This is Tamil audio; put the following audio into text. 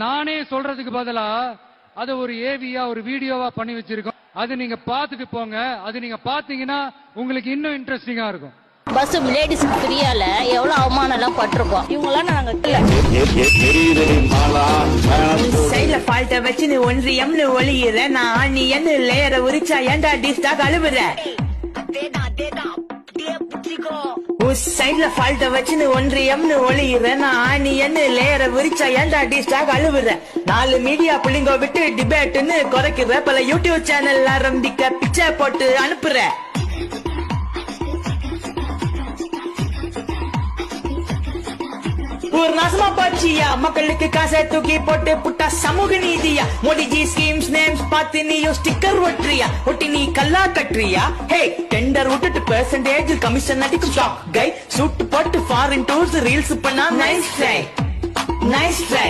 நானே சொல்றதுக்கு பதிலா அது ஒரு ஏவியா ஒரு வீடியோவா பண்ணி வச்சிருக்கோம். அது நீங்க பாத்துட்டு போங்க. அது நீங்க பாத்தீங்கன்னா உங்களுக்கு இன்னும் இன்ட்ரெஸ்டிங்கா இருக்கும். பஸ் லேடிஸ்க்கு ஃப்ரீயால எவ்வளவு அவமானம் எல்லாம் பட்டிருக்கோம். இவங்கெல்லாம் நாங்க சைட்ல ஃபால்ட்ட வச்சு நீ ஒன்றியம்னு ஒளியிற நான் நீ என்ன லேயரை உரிச்சா ஏன்டா டிஸ்டா கழுவுற சைட்ல ஃபால்ட்ட வச்சு நீ ஒன்றியம்னு ஒளியிற நான் நீ என்ன லேயரை உரிச்சா ஏன்டா டிஸ்டா கழுவுற 4 மீடியா புள்ளிங்கோ விட்டு டிபேட்னு குறைக்கிற பல யூடியூப் சேனல் ஆரம்பிக்க பிச்சை போட்டு அனுப்புற ஒரு நாசமா பாச்சியா மக்களுக்கு காசை தூக்கி போட்டு புட்டா சமூக நீதியா மோடிஜி ஸ்கீம்ஸ் நேம்ஸ் பார்த்து நீயும் ஸ்டிக்கர் ஒட்டுறியா ஒட்டி நீ கல்லா கட்டுறியா ஹே டெண்டர் விட்டுட்டு பெர்சன்டேஜ் கமிஷன் அடிக்கும் ஷாக் கை சூட்டு போட்டு ஃபாரின் டூர்ஸ் ரீல்ஸ் பண்ணா நைஸ் ட்ரை